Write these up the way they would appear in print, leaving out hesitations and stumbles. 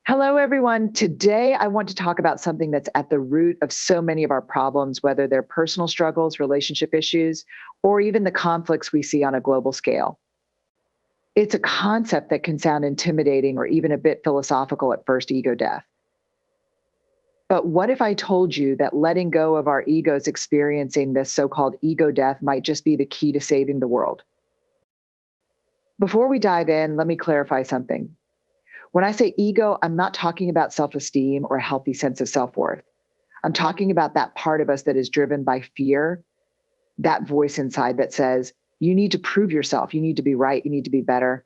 Hello, everyone. Today, I want to talk about something that's at the root of so many of our problems, whether they're personal struggles, relationship issues, or even the conflicts we see on a global scale. It's a concept that can sound intimidating or even a bit philosophical at first: ego death. But what if I told you that letting go of our egos experiencing this so called ego death might just be the key to saving the world? Before we dive in, let me clarify something. When I say ego, I'm not talking about self esteem or a healthy sense of self worth. I'm talking about that part of us that is driven by fear, that voice inside that says, you need to prove yourself, you need to be right, you need to be better.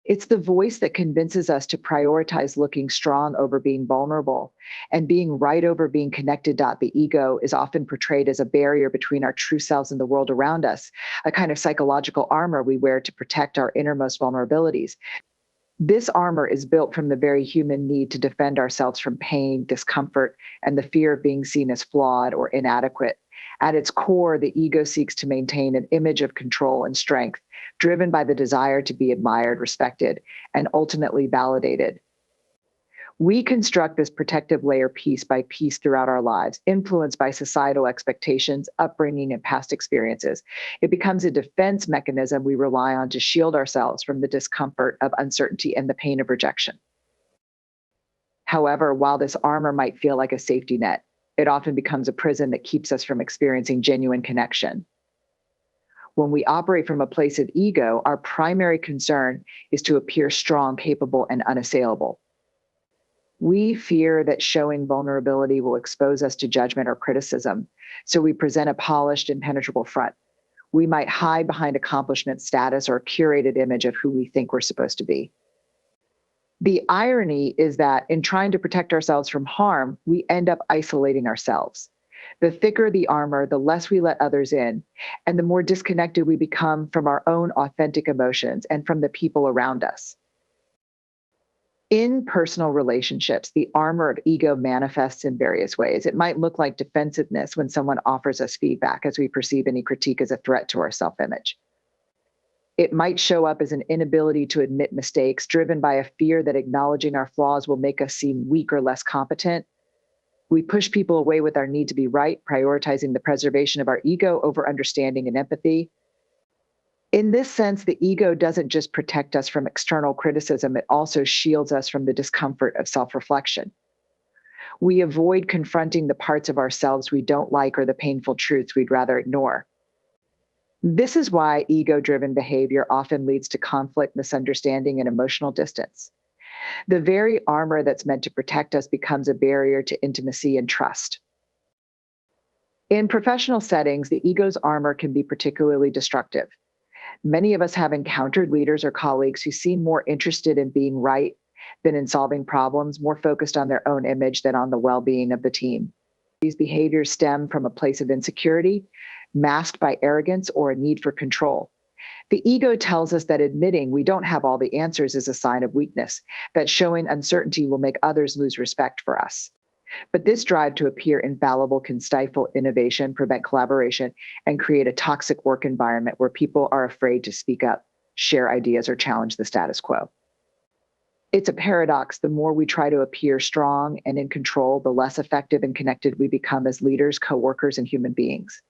It's the voice that convinces us to prioritize looking strong over being vulnerable and being right over being connected. The ego is often portrayed as a barrier between our true selves and the world around us, a kind of psychological armor we wear to protect our innermost vulnerabilities. This armor is built from the very human need to defend ourselves from pain, discomfort, and the fear of being seen as flawed or inadequate. At its core, the ego seeks to maintain an image of control and strength, driven by the desire to be admired, respected, and ultimately validated. We construct this protective layer piece by piece throughout our lives, influenced by societal expectations, upbringing, and past experiences. It becomes a defense mechanism we rely on to shield ourselves from the discomfort of uncertainty and the pain of rejection. However, while this armor might feel like a safety net, it often becomes a prison that keeps us from experiencing genuine connection. When we operate from a place of ego, our primary concern is to appear strong, capable, and unassailable. We fear that showing vulnerability will expose us to judgment or criticism, so we present a polished, impenetrable front. We might hide behind accomplishment, status, or a curated image of who we think we're supposed to be. The irony is that in trying to protect ourselves from harm, we end up isolating ourselves. The thicker the armor, the less we let others in, and the more disconnected we become from our own authentic emotions and from the people around us. In personal relationships, the armor of ego manifests in various ways. It might look like defensiveness when someone offers us feedback, as we perceive any critique as a threat to our self image. It might show up as an inability to admit mistakes, driven by a fear that acknowledging our flaws will make us seem weak or less competent. We push people away with our need to be right, prioritizing the preservation of our ego over understanding and empathy. In this sense, the ego doesn't just protect us from external criticism, it also shields us from the discomfort of self-reflection. We avoid confronting the parts of ourselves we don't like or the painful truths we'd rather ignore. This is why ego-driven behavior often leads to conflict, misunderstanding, and emotional distance. The very armor that's meant to protect us becomes a barrier to intimacy and trust. In professional settings, the ego's armor can be particularly destructive. Many of us have encountered leaders or colleagues who seem more interested in being right than in solving problems, more focused on their own image than on the well-being of the team. These behaviors stem from a place of insecurity, masked by arrogance or a need for control. The ego tells us that admitting we don't have all the answers is a sign of weakness, that showing uncertainty will make others lose respect for us. But this drive to appear infallible can stifle innovation, prevent collaboration, and create a toxic work environment where people are afraid to speak up, share ideas, or challenge the status quo. It's a paradox. The more we try to appear strong and in control, the less effective and connected we become as leaders, coworkers, and human beings.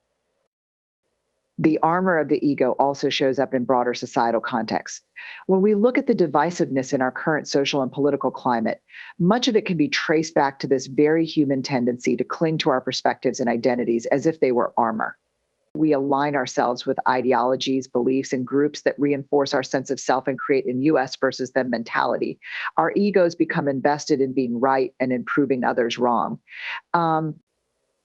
The armor of the ego also shows up in broader societal contexts. When we look at the divisiveness in our current social and political climate, much of it can be traced back to this very human tendency to cling to our perspectives and identities as if they were armor. We align ourselves with ideologies, beliefs, and groups that reinforce our sense of self and create an us versus them mentality. Our egos become invested in being right and in proving others wrong.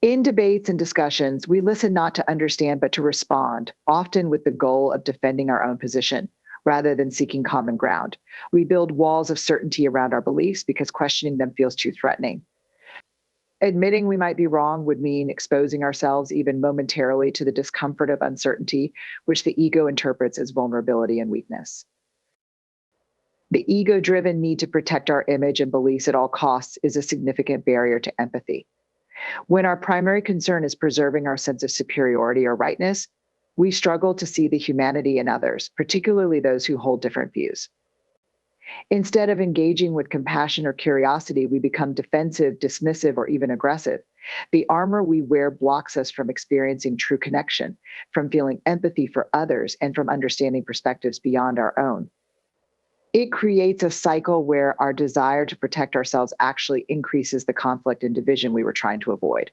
In debates and discussions, we listen not to understand, but to respond, often with the goal of defending our own position rather than seeking common ground. We build walls of certainty around our beliefs because questioning them feels too threatening. Admitting we might be wrong would mean exposing ourselves even momentarily to the discomfort of uncertainty, which the ego interprets as vulnerability and weakness. The ego-driven need to protect our image and beliefs at all costs is a significant barrier to empathy. When our primary concern is preserving our sense of superiority or rightness, we struggle to see the humanity in others, particularly those who hold different views. Instead of engaging with compassion or curiosity, we become defensive, dismissive, or even aggressive. The armor we wear blocks us from experiencing true connection, from feeling empathy for others, and from understanding perspectives beyond our own. It creates a cycle where our desire to protect ourselves actually increases the conflict and division we were trying to avoid.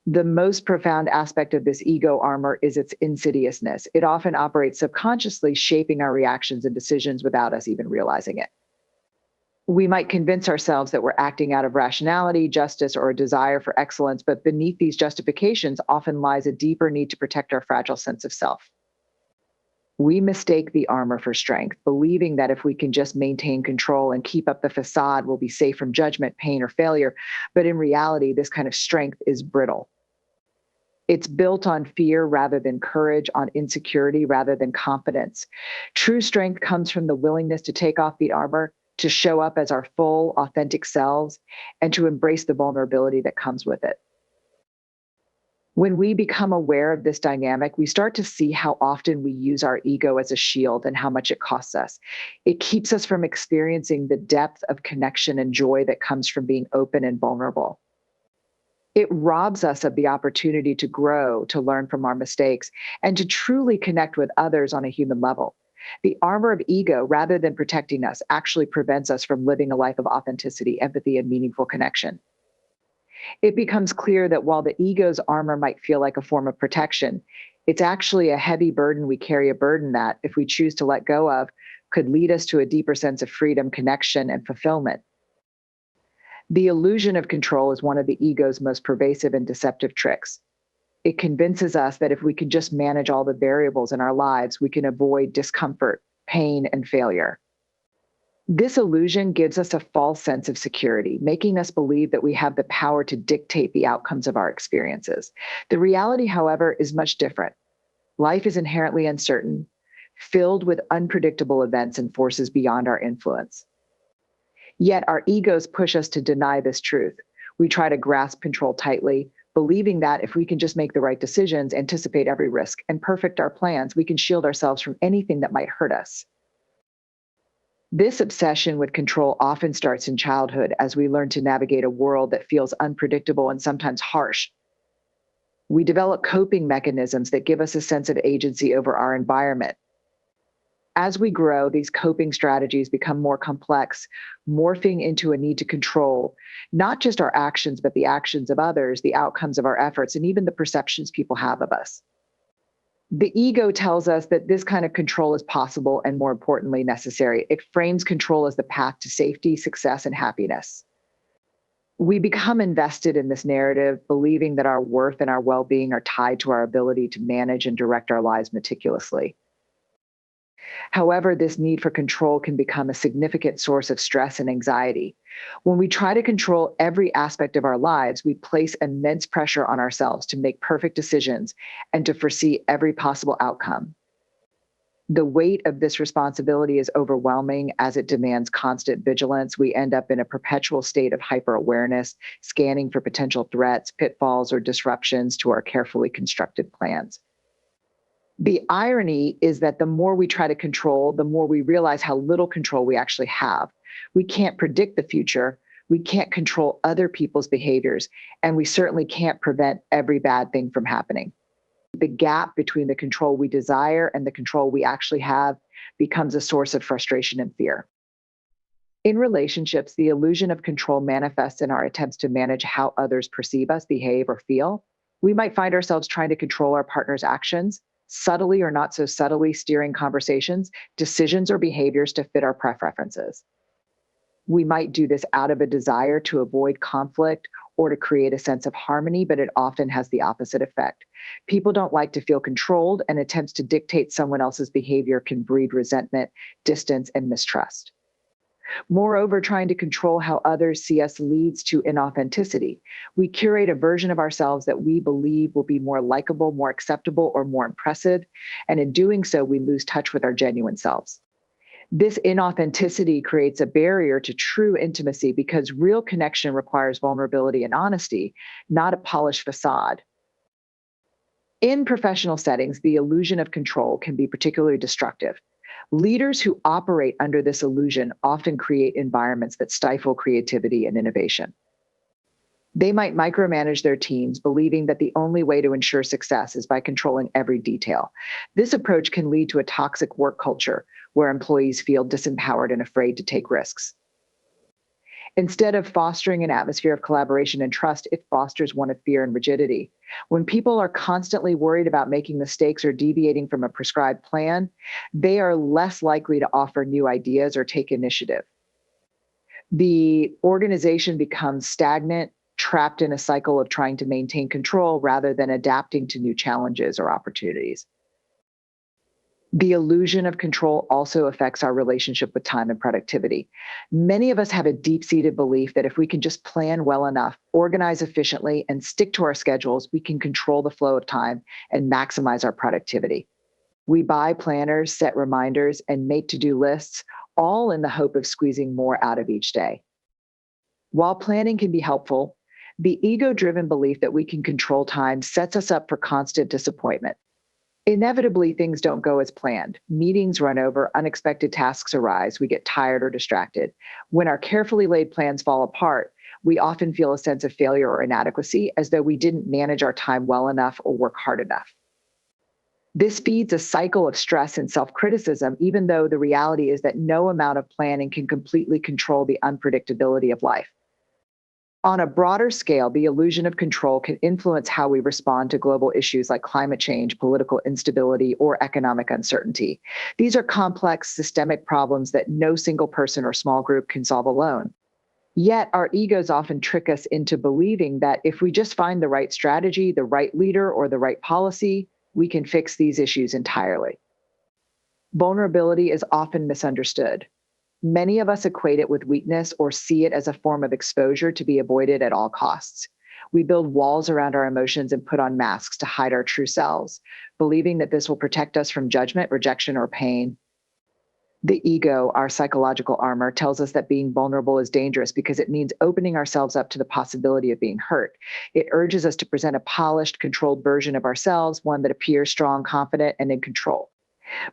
The most profound aspect of this ego armor is its insidiousness. It often operates subconsciously, shaping our reactions and decisions without us even realizing it. We might convince ourselves that we're acting out of rationality, justice, or a desire for excellence, but beneath these justifications often lies a deeper need to protect our fragile sense of self. We mistake the armor for strength, believing that if we can just maintain control and keep up the facade, we'll be safe from judgment, pain, or failure. But in reality, this kind of strength is brittle. It's built on fear rather than courage, on insecurity rather than confidence. True strength comes from the willingness to take off the armor, to show up as our full, authentic selves, and to embrace the vulnerability that comes with it. When we become aware of this dynamic, we start to see how often we use our ego as a shield and how much it costs us. It keeps us from experiencing the depth of connection and joy that comes from being open and vulnerable. It robs us of the opportunity to grow, to learn from our mistakes, and to truly connect with others on a human level. The armor of ego, rather than protecting us, actually prevents us from living a life of authenticity, empathy, and meaningful connection. It becomes clear that while the ego's armor might feel like a form of protection, it's actually a heavy burden we carry, a burden that, if we choose to let go of, could lead us to a deeper sense of freedom, connection, and fulfillment. The illusion of control is one of the ego's most pervasive and deceptive tricks. It convinces us that if we can just manage all the variables in our lives, we can avoid discomfort, pain, and failure. This illusion gives us a false sense of security, making us believe that we have the power to dictate the outcomes of our experiences. The reality, however, is much different. Life is inherently uncertain, filled with unpredictable events and forces beyond our influence. Yet our egos push us to deny this truth. We try to grasp control tightly, believing that if we can just make the right decisions, anticipate every risk, and perfect our plans, we can shield ourselves from anything that might hurt us. This obsession with control often starts in childhood as we learn to navigate a world that feels unpredictable and sometimes harsh. We develop coping mechanisms that give us a sense of agency over our environment. As we grow, these coping strategies become more complex, morphing into a need to control not just our actions, but the actions of others, the outcomes of our efforts, and even the perceptions people have of us. The ego tells us that this kind of control is possible and, more importantly, necessary. It frames control as the path to safety, success, and happiness. We become invested in this narrative, believing that our worth and our well-being are tied to our ability to manage and direct our lives meticulously. However, this need for control can become a significant source of stress and anxiety. When we try to control every aspect of our lives, we place immense pressure on ourselves to make perfect decisions and to foresee every possible outcome. The weight of this responsibility is overwhelming as it demands constant vigilance. We end up in a perpetual state of hyper-awareness, scanning for potential threats, pitfalls, or disruptions to our carefully constructed plans. The irony is that the more we try to control, the more we realize how little control we actually have. We can't predict the future. We can't control other people's behaviors, and we certainly can't prevent every bad thing from happening. The gap between the control we desire and the control we actually have becomes a source of frustration and fear. In relationships, the illusion of control manifests in our attempts to manage how others perceive us, behave, or feel. We might find ourselves trying to control our partner's actions, subtly or not so subtly steering conversations, decisions, or behaviors to fit our preferences. We might do this out of a desire to avoid conflict or to create a sense of harmony, but it often has the opposite effect. People don't like to feel controlled, and attempts to dictate someone else's behavior can breed resentment, distance, and mistrust. Moreover, trying to control how others see us leads to inauthenticity. We curate a version of ourselves that we believe will be more likable, more acceptable, or more impressive, and in doing so, we lose touch with our genuine selves. This inauthenticity creates a barrier to true intimacy because real connection requires vulnerability and honesty, not a polished facade. In professional settings, the illusion of control can be particularly destructive. Leaders who operate under this illusion often create environments that stifle creativity and innovation. They might micromanage their teams, believing that the only way to ensure success is by controlling every detail. This approach can lead to a toxic work culture where employees feel disempowered and afraid to take risks. Instead of fostering an atmosphere of collaboration and trust, it fosters one of fear and rigidity. When people are constantly worried about making mistakes or deviating from a prescribed plan, they are less likely to offer new ideas or take initiative. The organization becomes stagnant, trapped in a cycle of trying to maintain control rather than adapting to new challenges or opportunities. The illusion of control also affects our relationship with time and productivity. Many of us have a deep-seated belief that if we can just plan well enough, organize efficiently, and stick to our schedules, we can control the flow of time and maximize our productivity. We buy planners, set reminders, and make to-do lists, all in the hope of squeezing more out of each day. While planning can be helpful, the ego-driven belief that we can control time sets us up for constant disappointment. Inevitably, things don't go as planned. Meetings run over, unexpected tasks arise, we get tired or distracted. When our carefully laid plans fall apart, we often feel a sense of failure or inadequacy, as though we didn't manage our time well enough or work hard enough. This feeds a cycle of stress and self-criticism, even though the reality is that no amount of planning can completely control the unpredictability of life. On a broader scale, the illusion of control can influence how we respond to global issues like climate change, political instability, or economic uncertainty. These are complex, systemic problems that no single person or small group can solve alone. Yet, our egos often trick us into believing that if we just find the right strategy, the right leader, or the right policy, we can fix these issues entirely. Vulnerability is often misunderstood. Many of us equate it with weakness or see it as a form of exposure to be avoided at all costs. We build walls around our emotions and put on masks to hide our true selves, believing that this will protect us from judgment, rejection, or pain. The ego, our psychological armor, tells us that being vulnerable is dangerous because it means opening ourselves up to the possibility of being hurt. It urges us to present a polished, controlled version of ourselves, one that appears strong, confident, and in control.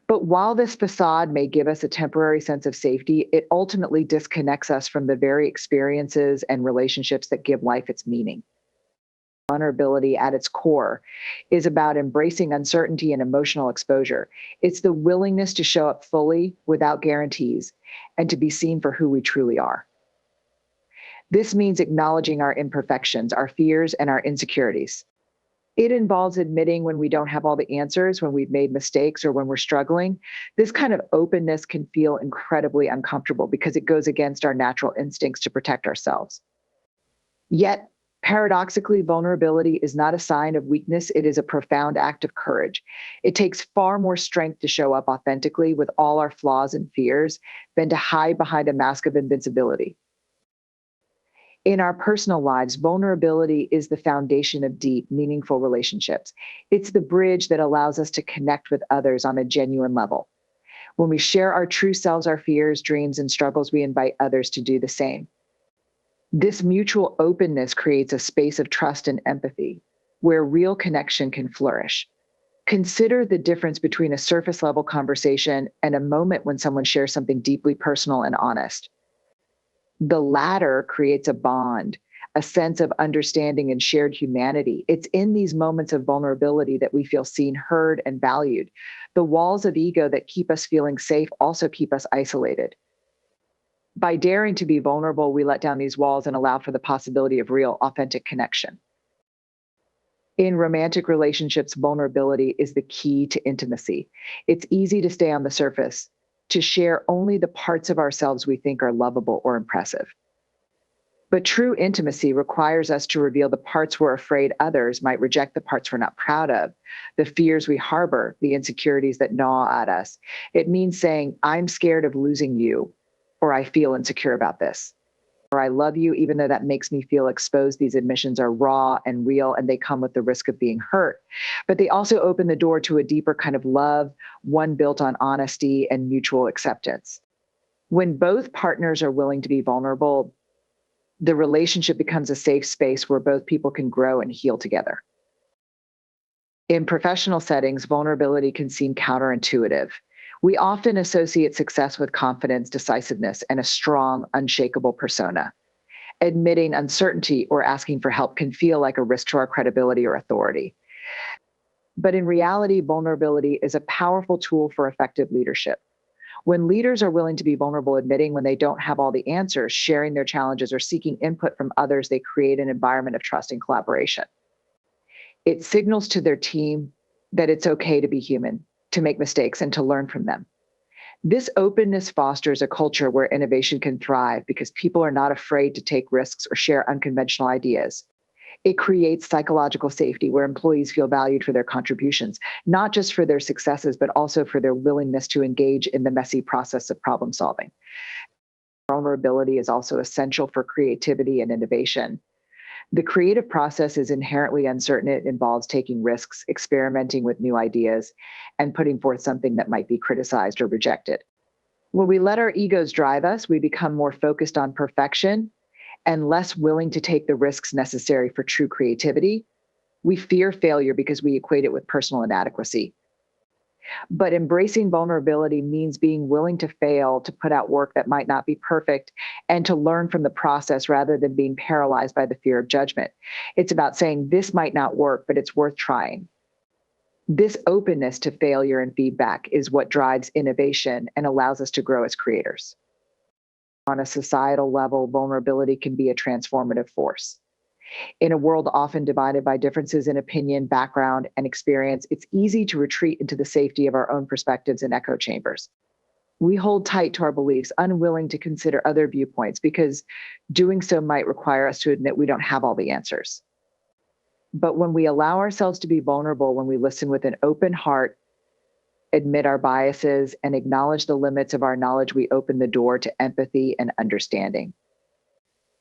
But while this facade may give us a temporary sense of safety, it ultimately disconnects us from the very experiences and relationships that give life its meaning. Vulnerability at its core is about embracing uncertainty and emotional exposure. It's the willingness to show up fully without guarantees and to be seen for who we truly are. This means acknowledging our imperfections, our fears, and our insecurities. It involves admitting when we don't have all the answers, when we've made mistakes, or when we're struggling. This kind of openness can feel incredibly uncomfortable because it goes against our natural instincts to protect ourselves. Yet, paradoxically, vulnerability is not a sign of weakness. It is a profound act of courage. It takes far more strength to show up authentically with all our flaws and fears than to hide behind a mask of invincibility. In our personal lives, vulnerability is the foundation of deep, meaningful relationships. It's the bridge that allows us to connect with others on a genuine level. When we share our true selves, our fears, dreams, and struggles, we invite others to do the same. This mutual openness creates a space of trust and empathy where real connection can flourish. Consider the difference between a surface-level conversation and a moment when someone shares something deeply personal and honest. The latter creates a bond, a sense of understanding and shared humanity. It's in these moments of vulnerability that we feel seen, heard, and valued. The walls of ego that keep us feeling safe also keep us isolated. By daring to be vulnerable, we let down these walls and allow for the possibility of real, authentic connection. In romantic relationships, vulnerability is the key to intimacy. It's easy to stay on the surface, to share only the parts of ourselves we think are lovable or impressive. But true intimacy requires us to reveal the parts we're afraid others might reject, the parts we're not proud of, the fears we harbor, the insecurities that gnaw at us. It means saying, I'm scared of losing you, or I feel insecure about this, or I love you, even though that makes me feel exposed. These admissions are raw and real, and they come with the risk of being hurt. But they also open the door to a deeper kind of love, one built on honesty and mutual acceptance. When both partners are willing to be vulnerable, the relationship becomes a safe space where both people can grow and heal together. In professional settings, vulnerability can seem counterintuitive. We often associate success with confidence, decisiveness, and a strong, unshakable persona. Admitting uncertainty or asking for help can feel like a risk to our credibility or authority. But in reality, vulnerability is a powerful tool for effective leadership. When leaders are willing to be vulnerable, admitting when they don't have all the answers, sharing their challenges, or seeking input from others, they create an environment of trust and collaboration. It signals to their team that it's okay to be human, to make mistakes, and to learn from them. This openness fosters a culture where innovation can thrive because people are not afraid to take risks or share unconventional ideas. It creates psychological safety where employees feel valued for their contributions, not just for their successes, but also for their willingness to engage in the messy process of problem solving. Vulnerability is also essential for creativity and innovation. The creative process is inherently uncertain. It involves taking risks, experimenting with new ideas, and putting forth something that might be criticized or rejected. When we let our egos drive us, we become more focused on perfection and less willing to take the risks necessary for true creativity. We fear failure because we equate it with personal inadequacy. But embracing vulnerability means being willing to fail, to put out work that might not be perfect, and to learn from the process rather than being paralyzed by the fear of judgment. It's about saying, this might not work, but it's worth trying. This openness to failure and feedback is what drives innovation and allows us to grow as creators. On a societal level, vulnerability can be a transformative force. In a world often divided by differences in opinion, background, and experience, it's easy to retreat into the safety of our own perspectives and echo chambers. We hold tight to our beliefs, unwilling to consider other viewpoints because doing so might require us to admit we don't have all the answers. But when we allow ourselves to be vulnerable, when we listen with an open heart, admit our biases, and acknowledge the limits of our knowledge, we open the door to empathy and understanding.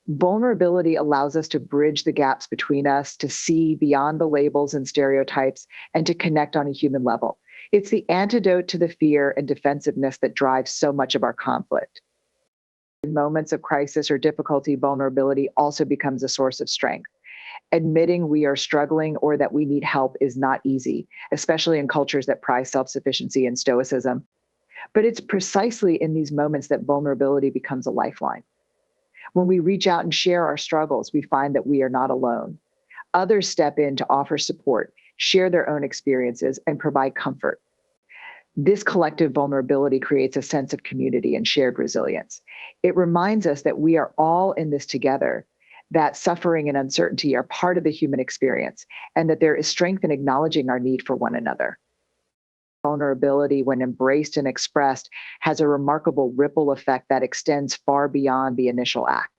Vulnerability allows us to bridge the gaps between us, to see beyond the labels and stereotypes, and to connect on a human level. It's the antidote to the fear and defensiveness that drives so much of our conflict. In moments of crisis or difficulty, vulnerability also becomes a source of strength. Admitting we are struggling or that we need help is not easy, especially in cultures that prize self-sufficiency and stoicism. But it's precisely in these moments that vulnerability becomes a lifeline. When we reach out and share our struggles, we find that we are not alone. Others step in to offer support, share their own experiences, and provide comfort. This collective vulnerability creates a sense of community and shared resilience. It reminds us that we are all in this together, that suffering and uncertainty are part of the human experience, and that there is strength in acknowledging our need for one another. Vulnerability, when embraced and expressed, has a remarkable ripple effect that extends far beyond the initial act.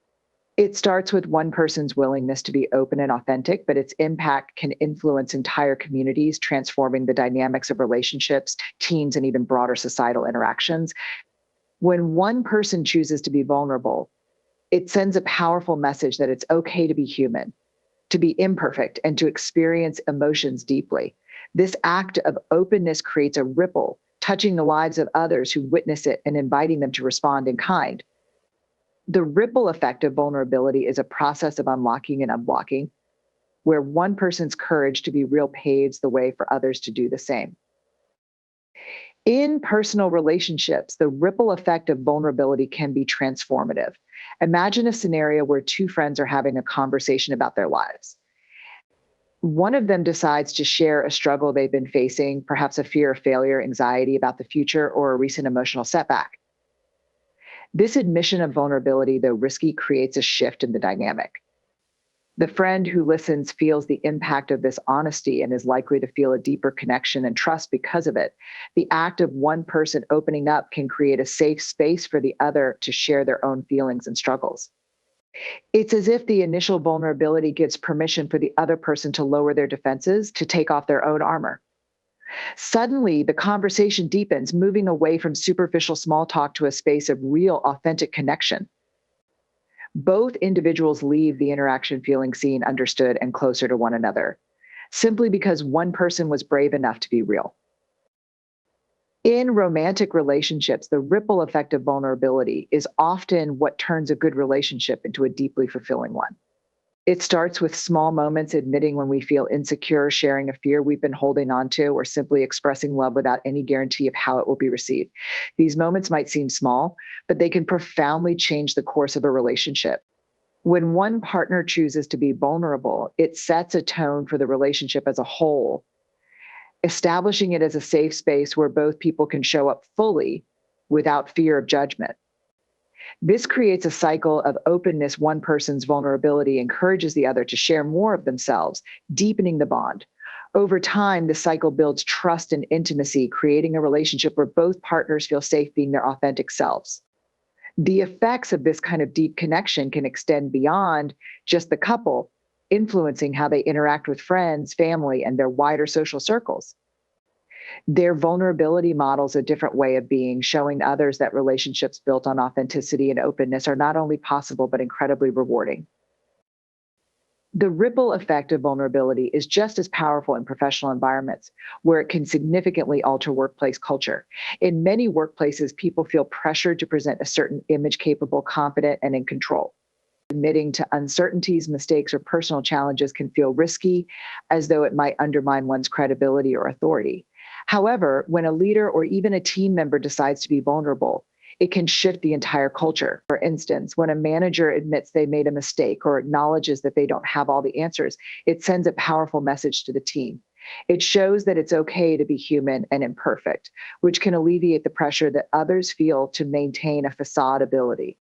It starts with one person's willingness to be open and authentic, but its impact can influence entire communities, transforming the dynamics of relationships, teams, and even broader societal interactions. When one person chooses to be vulnerable, it sends a powerful message that it's okay to be human, to be imperfect, and to experience emotions deeply. This act of openness creates a ripple, touching the lives of others who witness it and inviting them to respond in kind. The ripple effect of vulnerability is a process of unlocking and unblocking, where one person's courage to be real paves the way for others to do the same. In personal relationships, the ripple effect of vulnerability can be transformative. Imagine a scenario where two friends are having a conversation about their lives. One of them decides to share a struggle they've been facing, perhaps a fear of failure, anxiety about the future, or a recent emotional setback. This admission of vulnerability, though risky, creates a shift in the dynamic. The friend who listens feels the impact of this honesty and is likely to feel a deeper connection and trust because of it. The act of one person opening up can create a safe space for the other to share their own feelings and struggles. It's as if the initial vulnerability gives permission for the other person to lower their defenses, to take off their own armor. Suddenly, the conversation deepens, moving away from superficial small talk to a space of real, authentic connection. Both individuals leave the interaction feeling seen, understood, and closer to one another, simply because one person was brave enough to be real. In romantic relationships, the ripple effect of vulnerability is often what turns a good relationship into a deeply fulfilling one. It starts with small moments, admitting when we feel insecure, sharing a fear we've been holding on to, or simply expressing love without any guarantee of how it will be received. These moments might seem small, but they can profoundly change the course of a relationship. When one partner chooses to be vulnerable, it sets a tone for the relationship as a whole, establishing it as a safe space where both people can show up fully without fear of judgment. This creates a cycle of openness. One person's vulnerability encourages the other to share more of themselves, deepening the bond. Over time, the cycle builds trust and intimacy, creating a relationship where both partners feel safe being their authentic selves. The effects of this kind of deep connection can extend beyond just the couple, influencing how they interact with friends, family, and their wider social circles. Their vulnerability models a different way of being, showing others that relationships built on authenticity and openness are not only possible, but incredibly rewarding. The ripple effect of vulnerability is just as powerful in professional environments, where it can significantly alter workplace culture. In many workplaces, people feel pressured to present a certain image, capable, confident, and in control. Admitting to uncertainties, mistakes, or personal challenges can feel risky, as though it might undermine one's credibility or authority. However, when a leader or even a team member decides to be vulnerable, it can shift the entire culture. For instance, when a manager admits they made a mistake or acknowledges that they don't have all the answers, it sends a powerful message to the team. It shows that it's okay to be human and imperfect, which can alleviate the pressure that others feel to maintain a facade ability.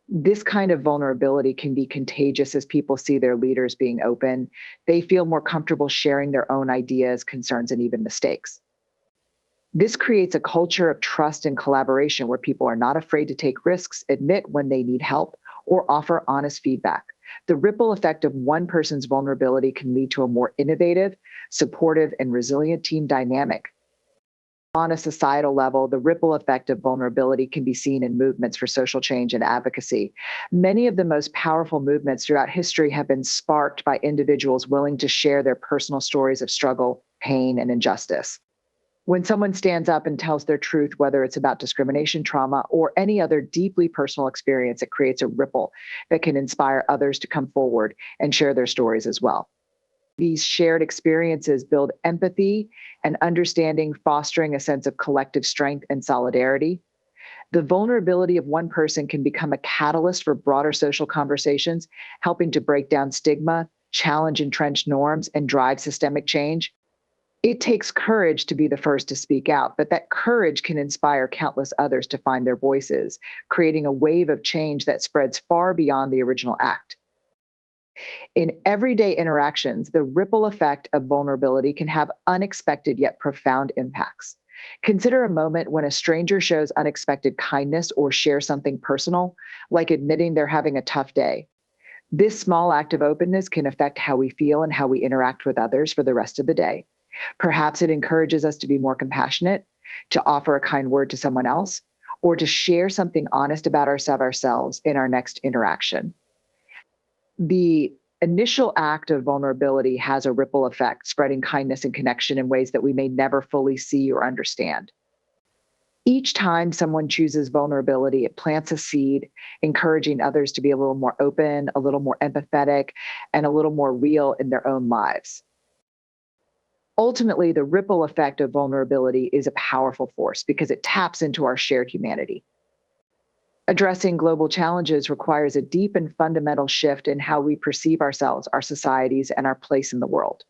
This kind of vulnerability can be contagious as people see their leaders being open. They feel more comfortable sharing their own ideas, concerns, and even mistakes. This creates a culture of trust and collaboration where people are not afraid to take risks, admit when they need help, or offer honest feedback. The ripple effect of one person's vulnerability can lead to a more innovative, supportive, and resilient team dynamic. On a societal level, the ripple effect of vulnerability can be seen in movements for social change and advocacy. Many of the most powerful movements throughout history have been sparked by individuals willing to share their personal stories of struggle, pain, and injustice. When someone stands up and tells their truth, whether it's about discrimination, trauma, or any other deeply personal experience, it creates a ripple that can inspire others to come forward and share their stories as well. These shared experiences build empathy and understanding, fostering a sense of collective strength and solidarity. The vulnerability of one person can become a catalyst for broader social conversations, helping to break down stigma, challenge entrenched norms, and drive systemic change. It takes courage to be the first to speak out, but that courage can inspire countless others to find their voices, creating a wave of change that spreads far beyond the original act. In everyday interactions, the ripple effect of vulnerability can have unexpected yet profound impacts. Consider a moment when a stranger shows unexpected kindness or shares something personal, like admitting they're having a tough day. This small act of openness can affect how we feel and how we interact with others for the rest of the day. Perhaps it encourages us to be more compassionate, to offer a kind word to someone else, or to share something honest about ourselves in our next interaction. The initial act of vulnerability has a ripple effect, spreading kindness and connection in ways that we may never fully see or understand. Each time someone chooses vulnerability, it plants a seed, encouraging others to be a little more open, a little more empathetic, and a little more real in their own lives. Ultimately, the ripple effect of vulnerability is a powerful force because it taps into our shared humanity. Addressing global challenges requires a deep and fundamental shift in how we perceive ourselves, our societies, and our place in the world.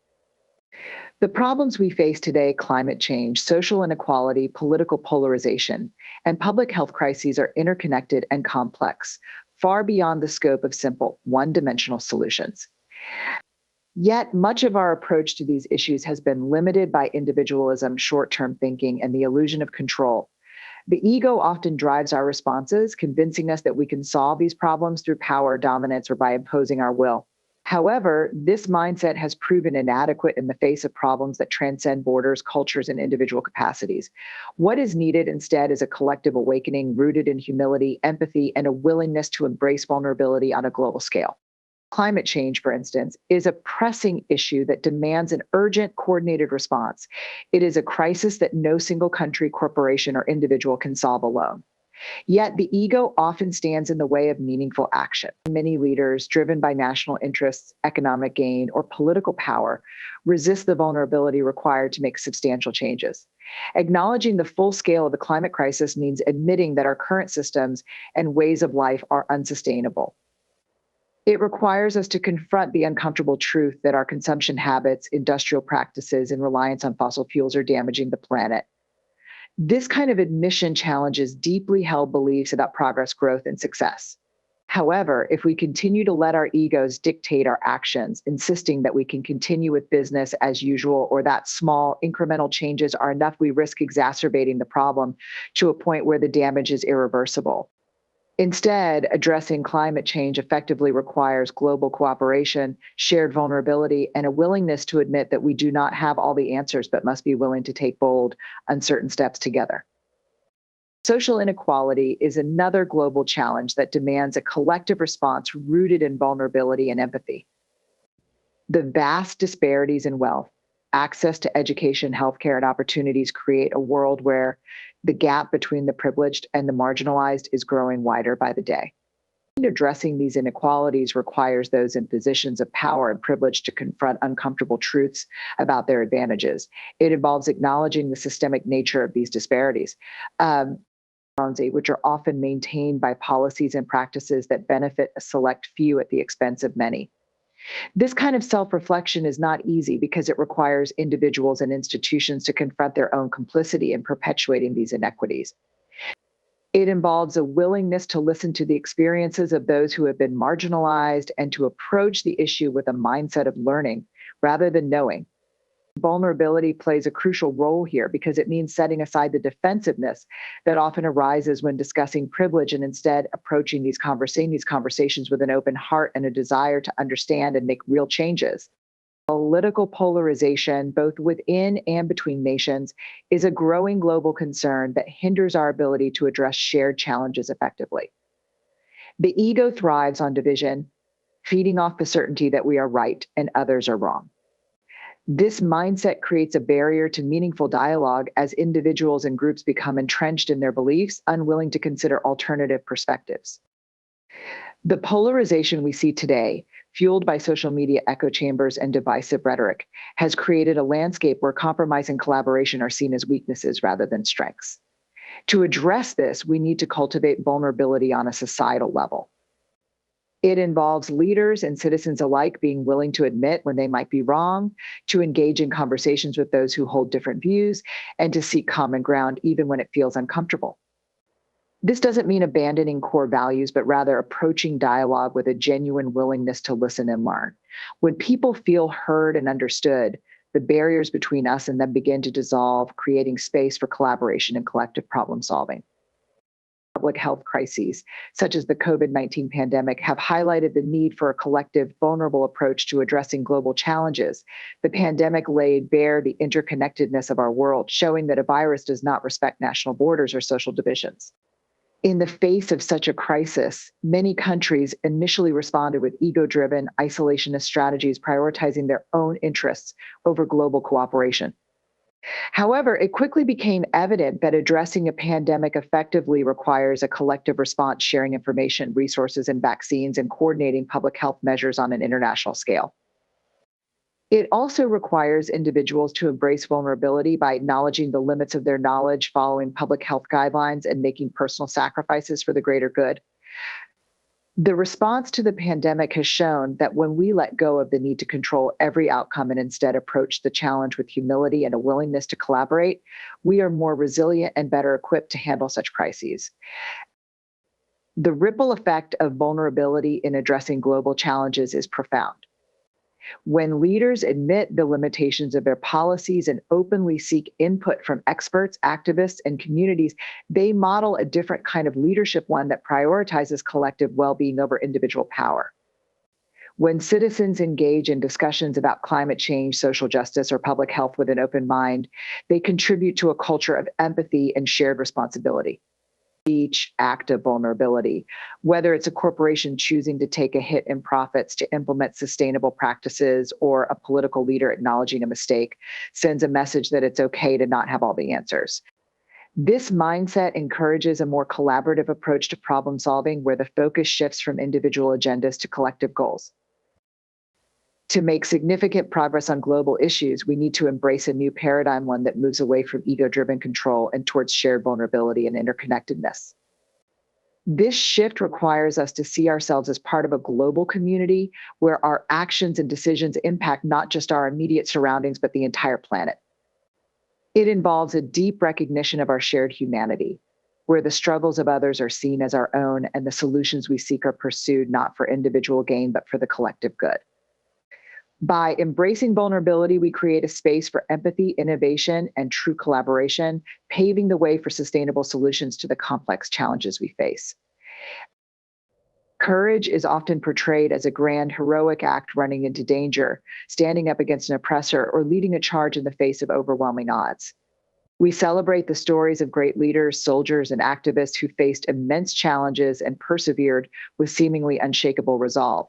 The problems we face today, climate change, social inequality, political polarization, and public health crises are interconnected and complex, far beyond the scope of simple, one-dimensional solutions. Yet, much of our approach to these issues has been limited by individualism, short-term thinking, and the illusion of control. The ego often drives our responses, convincing us that we can solve these problems through power, dominance, or by imposing our will. However, this mindset has proven inadequate in the face of problems that transcend borders, cultures, and individual capacities. What is needed instead is a collective awakening rooted in humility, empathy, and a willingness to embrace vulnerability on a global scale. Climate change, for instance, is a pressing issue that demands an urgent, coordinated response. It is a crisis that no single country, corporation, or individual can solve alone. Yet the ego often stands in the way of meaningful action. Many leaders, driven by national interests, economic gain, or political power, resist the vulnerability required to make substantial changes. Acknowledging the full scale of the climate crisis means admitting that our current systems and ways of life are unsustainable. It requires us to confront the uncomfortable truth that our consumption habits, industrial practices, and reliance on fossil fuels are damaging the planet. This kind of admission challenges deeply held beliefs about progress, growth, and success. However, if we continue to let our egos dictate our actions, insisting that we can continue with business as usual or that small incremental changes are enough, we risk exacerbating the problem to a point where the damage is irreversible. Instead, addressing climate change effectively requires global cooperation, shared vulnerability, and a willingness to admit that we do not have all the answers, but must be willing to take bold, uncertain steps together. Social inequality is another global challenge that demands a collective response rooted in vulnerability and empathy. The vast disparities in wealth, access to education, healthcare, and opportunities create a world where the gap between the privileged and the marginalized is growing wider by the day. Addressing these inequalities requires those in positions of power and privilege to confront uncomfortable truths about their advantages. It involves acknowledging the systemic nature of these disparities, which are often maintained by policies and practices that benefit a select few at the expense of many. This kind of self-reflection is not easy because it requires individuals and institutions to confront their own complicity in perpetuating these inequities. It involves a willingness to listen to the experiences of those who have been marginalized and to approach the issue with a mindset of learning rather than knowing. Vulnerability plays a crucial role here because it means setting aside the defensiveness that often arises when discussing privilege and instead approaching these conversations with an open heart and a desire to understand and make real changes. Political polarization, both within and between nations, is a growing global concern that hinders our ability to address shared challenges effectively. The ego thrives on division, feeding off the certainty that we are right and others are wrong. This mindset creates a barrier to meaningful dialogue as individuals and groups become entrenched in their beliefs, unwilling to consider alternative perspectives. The polarization we see today, fueled by social media echo chambers and divisive rhetoric, has created a landscape where compromise and collaboration are seen as weaknesses rather than strengths. To address this, we need to cultivate vulnerability on a societal level. It involves leaders and citizens alike being willing to admit when they might be wrong, to engage in conversations with those who hold different views, and to seek common ground even when it feels uncomfortable. This doesn't mean abandoning core values, but rather approaching dialogue with a genuine willingness to listen and learn. When people feel heard and understood, the barriers between us and them begin to dissolve, creating space for collaboration and collective problem solving. Public health crises, such as the COVID-19 pandemic, have highlighted the need for a collective, vulnerable approach to addressing global challenges. The pandemic laid bare the interconnectedness of our world, showing that a virus does not respect national borders or social divisions. In the face of such a crisis, many countries initially responded with ego-driven, isolationist strategies, prioritizing their own interests over global cooperation. However, it quickly became evident that addressing a pandemic effectively requires a collective response, sharing information, resources, and vaccines, and coordinating public health measures on an international scale. It also requires individuals to embrace vulnerability by acknowledging the limits of their knowledge, following public health guidelines, and making personal sacrifices for the greater good. The response to the pandemic has shown that when we let go of the need to control every outcome and instead approach the challenge with humility and a willingness to collaborate, we are more resilient and better equipped to handle such crises. The ripple effect of vulnerability in addressing global challenges is profound. When leaders admit the limitations of their policies and openly seek input from experts, activists, and communities, they model a different kind of leadership, one that prioritizes collective well-being over individual power. When citizens engage in discussions about climate change, social justice, or public health with an open mind, they contribute to a culture of empathy and shared responsibility. Each act of vulnerability, whether it's a corporation choosing to take a hit in profits to implement sustainable practices or a political leader acknowledging a mistake, sends a message that it's okay to not have all the answers. This mindset encourages a more collaborative approach to problem solving where the focus shifts from individual agendas to collective goals. To make significant progress on global issues, we need to embrace a new paradigm, one that moves away from ego-driven control and towards shared vulnerability and interconnectedness. This shift requires us to see ourselves as part of a global community where our actions and decisions impact not just our immediate surroundings, but the entire planet. It involves a deep recognition of our shared humanity, where the struggles of others are seen as our own and the solutions we seek are pursued not for individual gain, but for the collective good. By embracing vulnerability, we create a space for empathy, innovation, and true collaboration, paving the way for sustainable solutions to the complex challenges we face. Courage is often portrayed as a grand, heroic act running into danger, standing up against an oppressor, or leading a charge in the face of overwhelming odds. We celebrate the stories of great leaders, soldiers, and activists who faced immense challenges and persevered with seemingly unshakable resolve.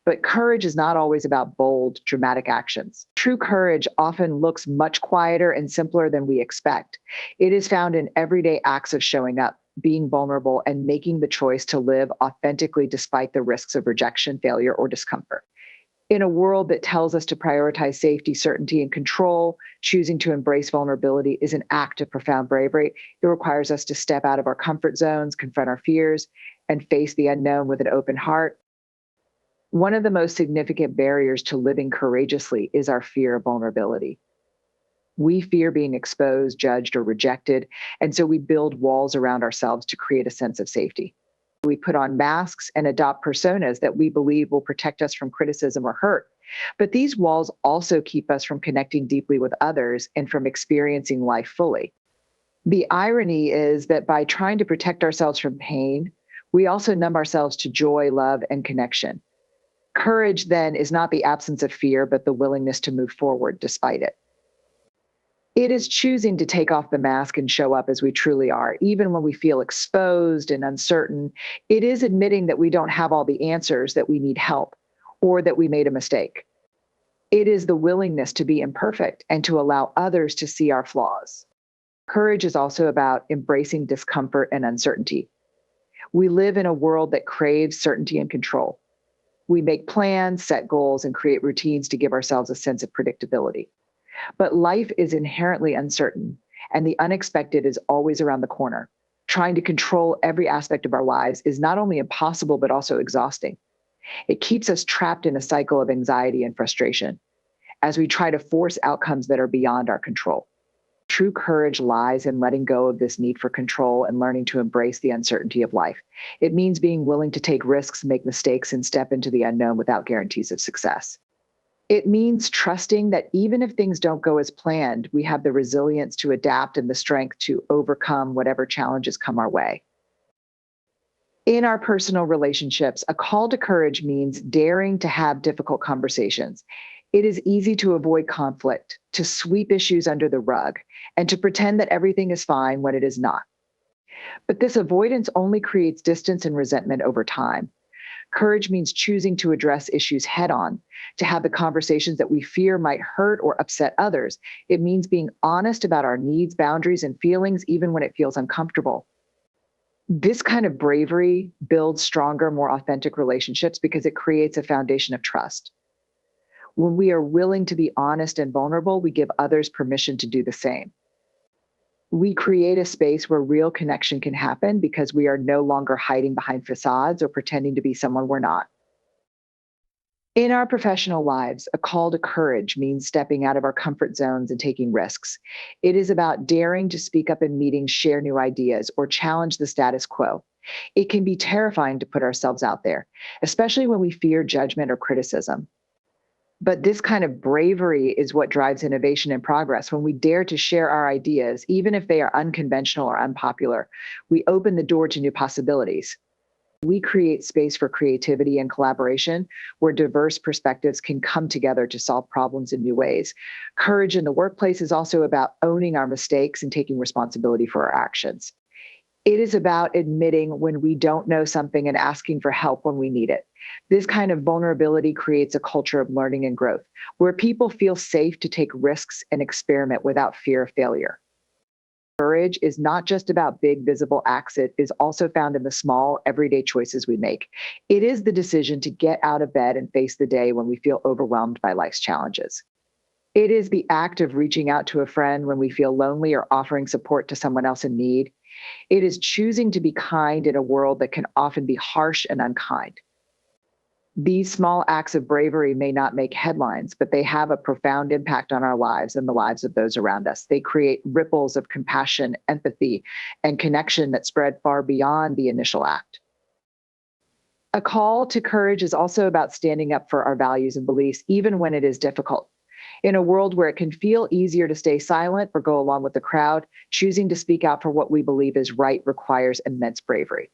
But courage is not always about bold, dramatic actions. True courage often looks much quieter and simpler than we expect. It is found in everyday acts of showing up, being vulnerable, and making the choice to live authentically despite the risks of rejection, failure, or discomfort. In a world that tells us to prioritize safety, certainty, and control, choosing to embrace vulnerability is an act of profound bravery. It requires us to step out of our comfort zones, confront our fears, and face the unknown with an open heart. One of the most significant barriers to living courageously is our fear of vulnerability. We fear being exposed, judged, or rejected, and so we build walls around ourselves to create a sense of safety. We put on masks and adopt personas that we believe will protect us from criticism or hurt. But these walls also keep us from connecting deeply with others and from experiencing life fully. The irony is that by trying to protect ourselves from pain, we also numb ourselves to joy, love, and connection. Courage, then, is not the absence of fear, but the willingness to move forward despite it. It is choosing to take off the mask and show up as we truly are, even when we feel exposed and uncertain. It is admitting that we don't have all the answers, that we need help, or that we made a mistake. It is the willingness to be imperfect and to allow others to see our flaws. Courage is also about embracing discomfort and uncertainty. We live in a world that craves certainty and control. We make plans, set goals, and create routines to give ourselves a sense of predictability. But life is inherently uncertain, and the unexpected is always around the corner. Trying to control every aspect of our lives is not only impossible, but also exhausting. It keeps us trapped in a cycle of anxiety and frustration as we try to force outcomes that are beyond our control. True courage lies in letting go of this need for control and learning to embrace the uncertainty of life. It means being willing to take risks, make mistakes, and step into the unknown without guarantees of success. It means trusting that even if things don't go as planned, we have the resilience to adapt and the strength to overcome whatever challenges come our way. In our personal relationships, a call to courage means daring to have difficult conversations. It is easy to avoid conflict, to sweep issues under the rug, and to pretend that everything is fine when it is not. But this avoidance only creates distance and resentment over time. Courage means choosing to address issues head on, to have the conversations that we fear might hurt or upset others. It means being honest about our needs, boundaries, and feelings, even when it feels uncomfortable. This kind of bravery builds stronger, more authentic relationships because it creates a foundation of trust. When we are willing to be honest and vulnerable, we give others permission to do the same. We create a space where real connection can happen because we are no longer hiding behind facades or pretending to be someone we're not. In our professional lives, a call to courage means stepping out of our comfort zones and taking risks. It is about daring to speak up in meetings, share new ideas, or challenge the status quo. It can be terrifying to put ourselves out there, especially when we fear judgment or criticism. But this kind of bravery is what drives innovation and progress. When we dare to share our ideas, even if they are unconventional or unpopular, we open the door to new possibilities. We create space for creativity and collaboration where diverse perspectives can come together to solve problems in new ways. Courage in the workplace is also about owning our mistakes and taking responsibility for our actions. It is about admitting when we don't know something and asking for help when we need it. This kind of vulnerability creates a culture of learning and growth, where people feel safe to take risks and experiment without fear of failure. Courage is not just about big, visible acts. It is also found in the small, everyday choices we make. It is the decision to get out of bed and face the day when we feel overwhelmed by life's challenges. It is the act of reaching out to a friend when we feel lonely or offering support to someone else in need. It is choosing to be kind in a world that can often be harsh and unkind. These small acts of bravery may not make headlines, but they have a profound impact on our lives and the lives of those around us. They create ripples of compassion, empathy, and connection that spread far beyond the initial act. A call to courage is also about standing up for our values and beliefs, even when it is difficult. In a world where it can feel easier to stay silent or go along with the crowd, choosing to speak out for what we believe is right requires immense bravery.